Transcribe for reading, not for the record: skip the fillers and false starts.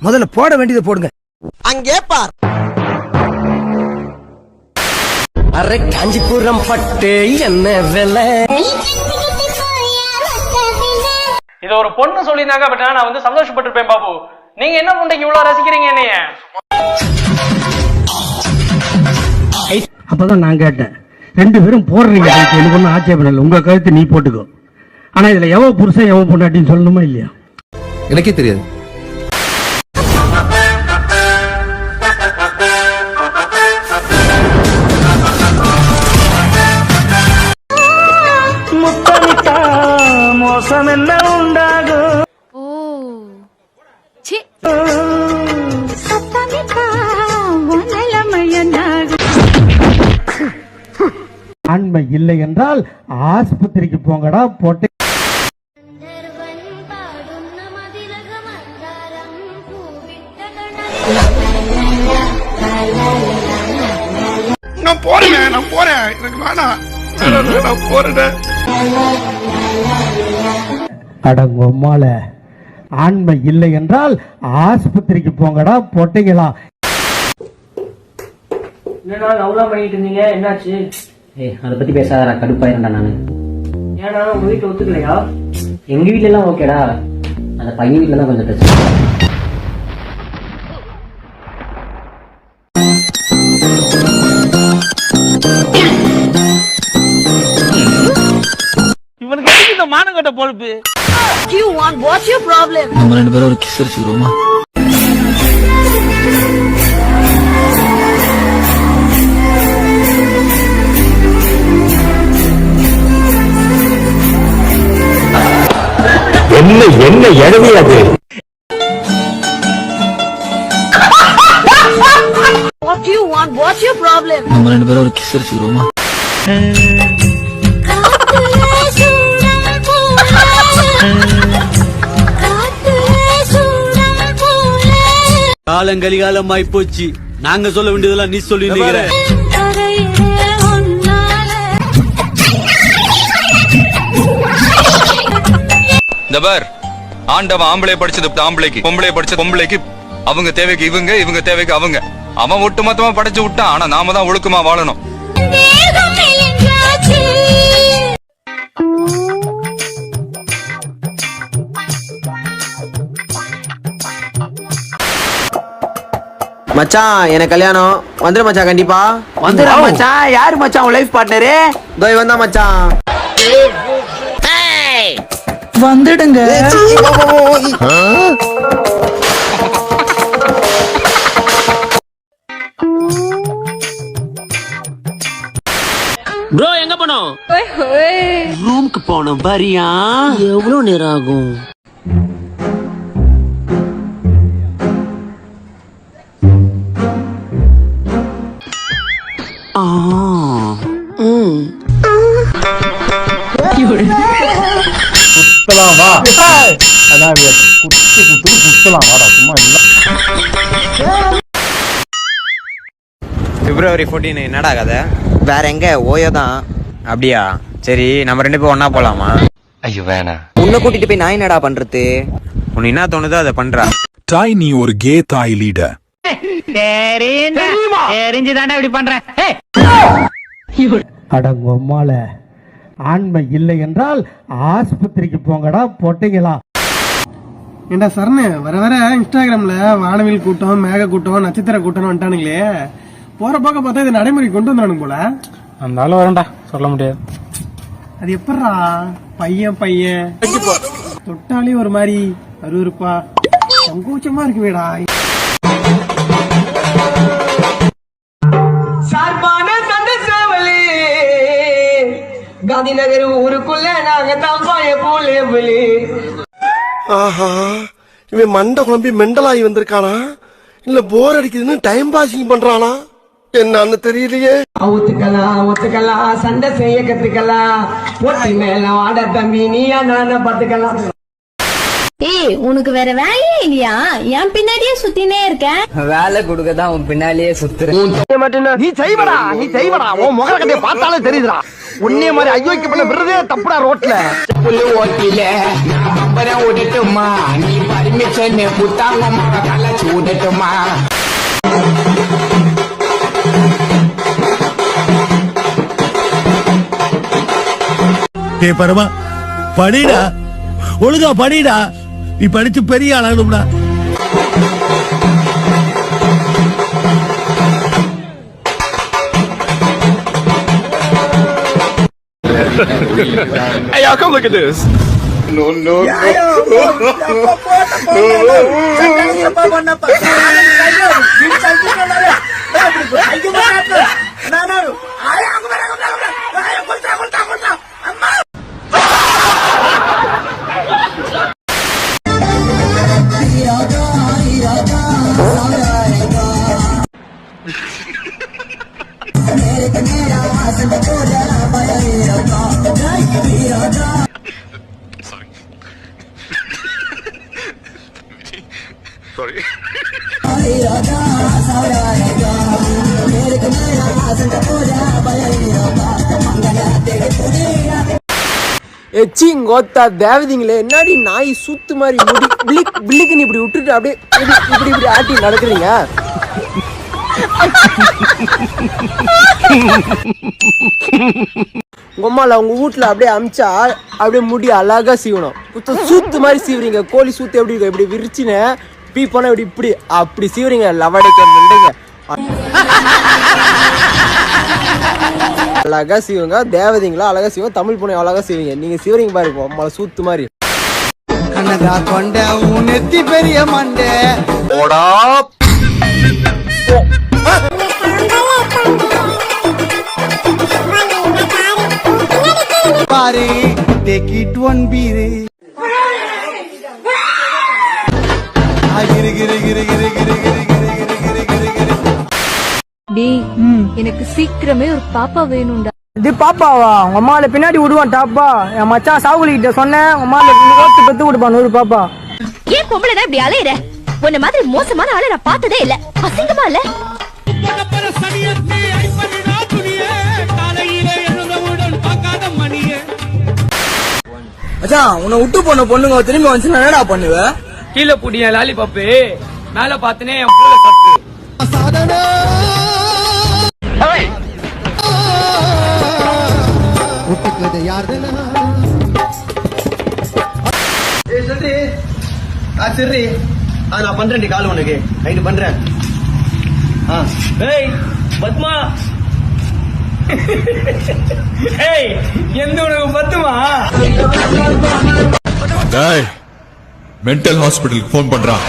முதல்ல போட வேண்டியதை போடுங்க. அங்கே பார். அரே காஞ்சிபுரம் பட்டு என்ன விலை? இது ஒரு பொண்ணு சொல்லியிருந்தாங்க. பட் நான் வந்து சந்தோஷப்பட்டிருப்பேன் பாபு. நீங்க என்ன பண்றீங்க, இவ்வளவு ரசிக்கிறீங்க என்னைய? அப்பதான் நான் கேட்டேன், 2 பேரும் போடுறீங்க, எனக்கு ஒன்றும் ஆட்சேபம் இல்லை, உங்க கருத்து நீ போட்டுக்கோ. ஆனா இதுல எவ புருஷன் எவ பொண்டாட்டின்னு சொல்லணுமா இல்லையா? எனக்கே தெரியாது. மோசம் என்ன உண்டாகும்? ஆண்மை இல்லை என்றால் ஆஸ்பத்திரிக்கு போங்கடா போட்டு. நான் போறேன், எனக்கு வேணாம், நான் போறேன். அடங்கொம்மால, ஆண்மை இல்லை என்றால் ஆஸ்பத்திரிக்கு போங்கடா போட்டீங்களா? என்னடா லவ்லாம் பண்ணிட்டு இருந்தீங்க, என்னாச்சு? அதை பத்தி பேசாத, கடுப்பாயிருந்தா நானு. ஏன்னா உங்க வீட்டுல ஒத்துக்கலையா? எங்க வீட்டுல எல்லாம் ஓகேடா, அந்த பையன் வீட்டுல தான் கொஞ்சம் பிரச்சனை. இவனுக்கு எதுக்கு இந்த மானங்கட்ட பொறுப்பு? நம்ம 2 பேரும் ஒரு கிஸ் அடிச்சுக்கிறோமா? என்ன எழுதி அது? நம்ம 2 பேரும் ஒரு கிஸ் அடிச்சுக்கிறோமா? காலங்கலிகாலமாய் போச்சு, நாங்க சொல்ல வேண்டியதெல்லாம் நீ சொல்லி நிக்கிற. இந்த பார், ஆண்டவன் ஆம்பளை படிச்சது ஆம்பளைக்கு, பொம்பளை படிச்சது பொம்பளைக்கு. அவங்க தேவைக்கு இவங்க, இவங்க தேவைக்கு அவங்க. அவன் ஒட்டுமொத்தமா படைச்சு விட்டான். ஆனா நாம தான் ஒழுக்கமா வாழணும். மச்சான் எனக்கு கல்யாணம் வந்துரு மச்சான், கண்டிப்பா வந்துடா மச்சான். யாரு மச்சான் உன் லைஃப் பார்ட்னரு? தோய் வந்தா மச்சான். வந்துடுங்க. ப்ரோ எங்க போனோம்? ரூமுக்கு போனோம். வரியா? எவ்வளவு நேரம் ஆகும்? February 14 என்னடா கதை? வேற எங்க, ஓயோ தான். அப்படியா? சரி, நம்ம 2 பேரும் ஒன்னா போலாமா? ஐயோ வேணாம். உன்னை கூட்டிட்டு போய் நான் என்னடா பண்றது? உன்னை என்ன தோணுதோ அதை பண்றா. தாய், நீ ஒரு கே தாய் லீடர். தெரிஞ்சுதாண்டா இப்படி பண்றேன். அடங்கொம்மால, ஆண்மை இல்லை என்றால் ஆஸ்பத்திரிக்கு போங்கடா போட்டீங்களா? ஏண்டா சரணு, வர வர இன்ஸ்டாகிராம்ல வானவில் கூட்டம், மேக கூட்டம், நட்சத்திர கூட்டம் வந்துட்டானுங்களே. போற பக்கம் பார்த்தா இது நடைமுறை கொண்டு வந்துடானுங்க போல. அந்த ஆளு வரண்டா, சொல்ல முடியாது. அது எப்படா பையன் தொட்டாலே ஒரு மாதிரி அருவருப்பா சங்கோச்சமா இருக்குவேடா. சார்பான சந்தேவலி காந்தி நகர் ஊருக்குள்ள நாங்க தான் போலே. ஆஹா, இவன் மண்டை குழம்பி மெண்டலாகி வந்திருக்கானா இல்ல போர் அடிக்குதுன்னு டைம் பாசிங் பண்றானா என்னன்னு தெரியலையே. ஒத்துக்கலாம், சண்டை செய்ய கத்துக்கலாம், போட்டி மேல ஆட தம்பி நீயா நான பாத்துக்கலாம். ஏய் உனக்கு வேற வேலையே இல்லையா? என் பின்னாடியே சுத்தினே இருக்க. வேலை கொடுக்கதான் உன் பின்னாலேயே சுத்துறேன். நீ செய்வடா உன் முக கதையை பார்த்தாலே தெரியுதுடா. உன்னைய மாதிரி ஐயோக்கு பண்ண விடுறதே தப்புடா ரோட்ல. புல்லு ஓட்டில நான் பம்பரம் ஓடட்டுமா? நீ பர்மிஷன் புத்தாங்கம்மா கலச்சு ஓடட்டுமா? பரமா படிடா, ஒழுங்கா படிடா, நீ படிச்சு பெரிய ஆளாகணும்டா. Hey, y'all, come look at this. Sorry. எச்சிங்கோத்தா தேவதிங்களே, என்னடி நாய் சூத்து மாதிரி முடி பிள்ளிக்குன்னு இப்படி விட்டுட்டு அப்படியே இப்படி இப்படி ஆட்டி நடக்குறீங்க. உங்க அம்மால உங்க வீட்டுல அப்படியே அமிச்சா அப்படியே முடி அழகா சீவணும். சூத்து மாதிரி சீவுறீங்க. கோழி சூத்து எப்படி இருக்கும், இப்படி விரிச்சுன்னு பீ போனா இப்படி அப்படி சீவுறீங்க. லவடைக்க முண்டுங்க அழகா சீவுங்க. தேவதைங்களா அழகா சீவங்க. தமிழ் பொண்ணு அழகா சீவீங்க. நீங்க சீவரிங்க பாருங்க அம்மால சூத்து மாதிரி. கண்ணதா கொண்ட உன் நெத்தி பெரிய மண்டே போடா. பாரு டேக் இட் ஒன் பீரு. எனக்கு சீக்கிரமே ஒரு பாப்பா வேணும்டா. இது பாப்பாவா? உங்க அம்மால பின்னாடி விடுவான் டாப்பா. என் மச்சான் சாகுலி கிட்ட சொன்னேன், உங்க அம்மால பெத்து விடுப்பான் ஒரு பாப்பா. ஏன் பொம்பளைதான் இப்படி அலையிற? உன்ன மாதிரி மோசமான ஆளை நான் பார்த்ததே இல்ல. அசிங்கமா இல்ல? மச்சான் உன்னை விட்டு போன பொண்ணுங்க திரும்பி வந்து என்னடா பண்ணுவ? கீழே புடிய லாலிபாப்பு மேல பாத்துனே என் பூல சத்து. சரி நான் பண்றேன் கால் உனக்கு நைட்டு பண்றேன். ஏய் பத்மா, ஏய் எந்த உனக்கு பத்துமா? மென்டல் ஹாஸ்பிட்டலுக்கு போன் பண்றான்.